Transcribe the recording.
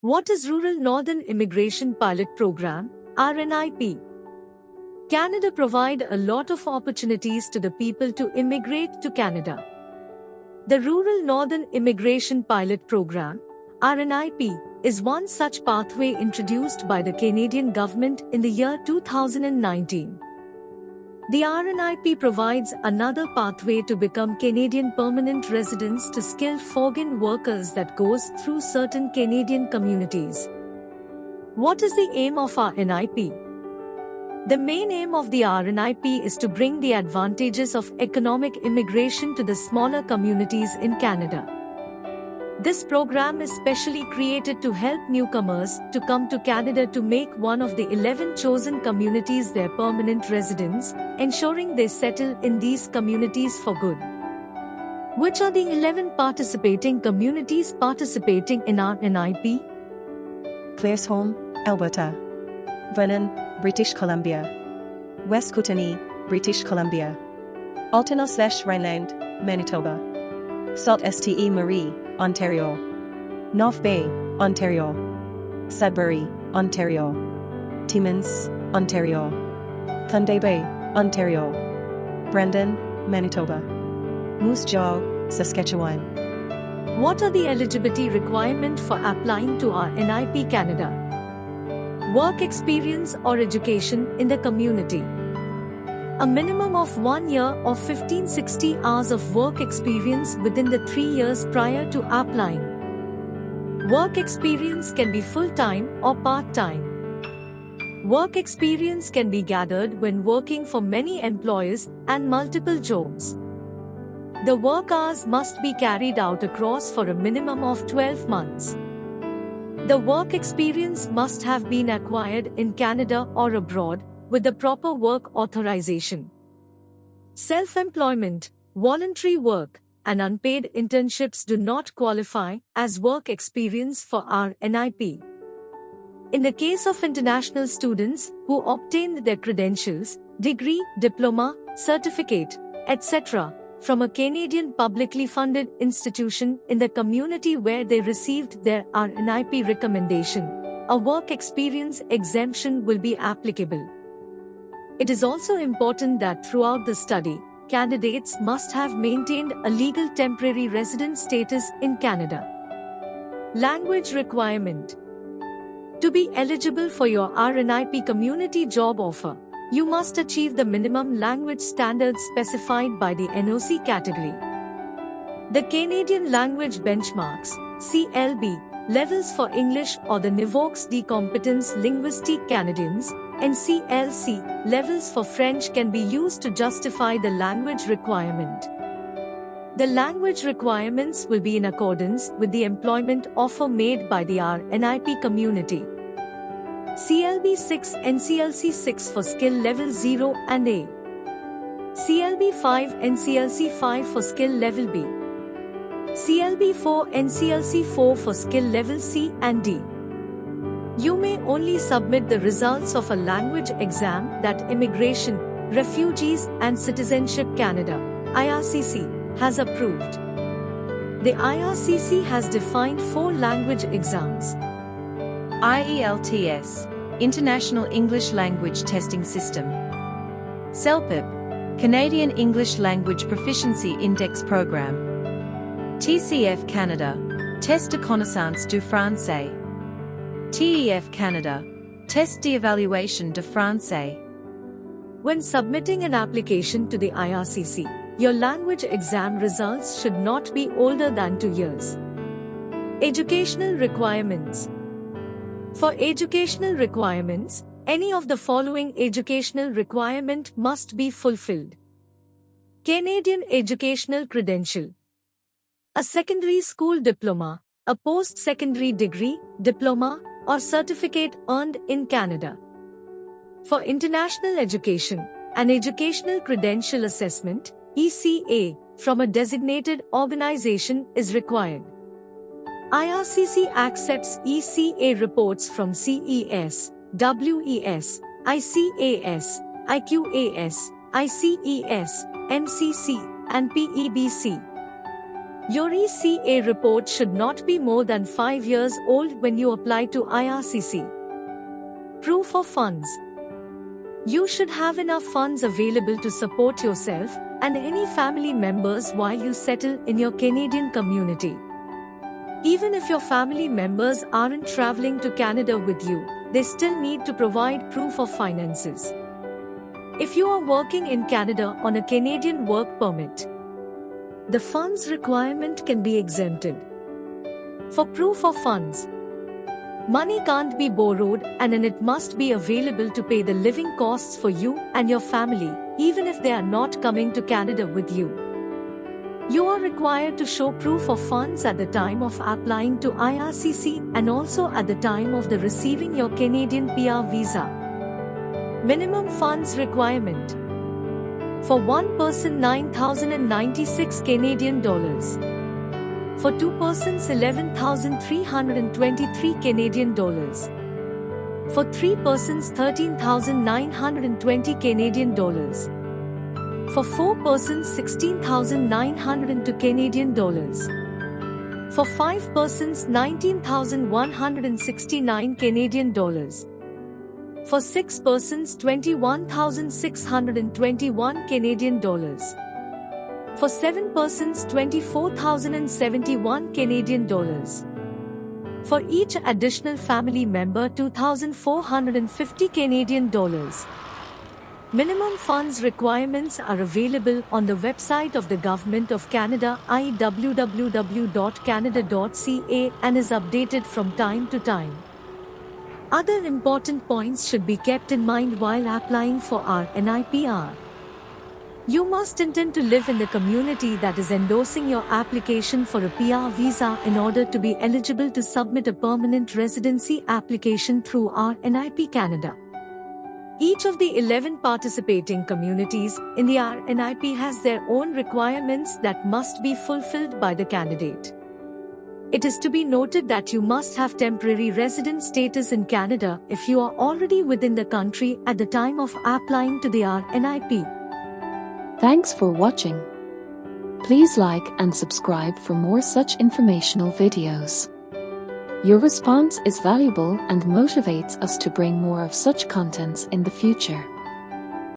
What is Rural Northern Immigration Pilot Program, RNIP? Canada provide a lot of opportunities to the people to immigrate to Canada. The Rural Northern Immigration Pilot Program, RNIP, is one such pathway introduced by the Canadian government in the year 2019. The RNIP provides another pathway to become Canadian permanent residents to skilled foreign workers that goes through certain Canadian communities. What is the aim of RNIP? The main aim of the RNIP is to bring the advantages of economic immigration to the smaller communities in Canada. This program is specially created to help newcomers to come to Canada to make one of the 11 chosen communities their permanent residence, ensuring they settle in these communities for good. Which are the 11 participating communities participating in RNIP? Claresholm, Alberta. Vernon, British Columbia. West Kootenay, British Columbia. Alton-Rhineland, Manitoba. Sault Ste. Marie, Ontario. North Bay, Ontario. Sudbury, Ontario. Timmins, Ontario. Thunder Bay, Ontario. Brandon, Manitoba. Moose Jaw, Saskatchewan. What are the eligibility requirements for applying to RNIP Canada? Work experience or education in the community. A minimum of 1 year or 1560 hours of work experience within the 3 years prior to applying. Work experience can be full-time or part-time. Work experience can be gathered when working for many employers and multiple jobs. The work hours must be carried out across for a minimum of 12 months. The work experience must have been acquired in Canada or abroad, with the proper work authorization. Self-employment, voluntary work, and unpaid internships do not qualify as work experience for RNIP. In the case of international students who obtained their credentials, degree, diploma, certificate, etc., from a Canadian publicly funded institution in the community where they received their RNIP recommendation, a work experience exemption will be applicable. It is also important that throughout the study, candidates must have maintained a legal temporary resident status in Canada. Language requirement. To be eligible for your RNIP community job offer, you must achieve the minimum language standards specified by the NOC category. The Canadian Language Benchmarks, CLB, levels for English or the Niveaux de compétences linguistiques canadiens, and CLC, levels for French can be used to justify the language requirement. The language requirements will be in accordance with the employment offer made by the RNIP community. CLB 6 and CLC 6 for skill level 0 and A. CLB 5 and CLC 5 for skill level B. CLB 4 and CLC 4 for skill level C and D. You may only submit the results of a language exam that Immigration, Refugees and Citizenship Canada, IRCC, has approved. The IRCC has defined 4 language exams. IELTS, International English Language Testing System. CELPIP, Canadian English Language Proficiency Index Program. TCF Canada, Test de connaissance du français. TEF Canada, Test d'évaluation de français. When submitting an application to the IRCC, your language exam results should not be older than 2 years. Educational requirements. For educational requirements, any of the following educational requirement must be fulfilled. Canadian Educational Credential. A secondary school diploma, a post-secondary degree, diploma, or certificate earned in Canada. For international education, an educational credential assessment, ECA, from a designated organization is required. IRCC accepts ECA reports from CES, WES, ICAS, IQAS, ICES, MCC, and PEBC. Your ECA report should not be more than 5 years old when you apply to IRCC. Proof of funds. You should have enough funds available to support yourself and any family members while you settle in your Canadian community. Even if your family members aren't traveling to Canada with you, they still need to provide proof of finances. If you are working in Canada on a Canadian work permit, the funds requirement can be exempted. For proof of funds, money can't be borrowed and it must be available to pay the living costs for you and your family, even if they are not coming to Canada with you. You are required to show proof of funds at the time of applying to IRCC and also at the time of the receiving your Canadian PR visa. Minimum funds requirement. For one person, 9,096 Canadian dollars. For two persons, 11,323 Canadian dollars. For three persons, 13,920 Canadian dollars. For four persons, 16,902 Canadian dollars. For five persons, 19,169 Canadian dollars. For 6 persons, 21,621 Canadian dollars. For 7 persons, 24,071 Canadian dollars. For each additional family member, 2,450 Canadian dollars. Minimum funds requirements are available on the website of the Government of Canada, www.canada.ca, and is updated from time to time. Other important points should be kept in mind while applying for RNIP. You must intend to live in the community that is endorsing your application for a PR visa in order to be eligible to submit a permanent residency application through RNIP Canada. Each of the 11 participating communities in the RNIP has their own requirements that must be fulfilled by the candidate. It is to be noted that you must have temporary resident status in Canada if you are already within the country at the time of applying to the RNIP. Thanks for watching. Please like and subscribe for more such informational videos. Your response is valuable and motivates us to bring more of such contents in the future.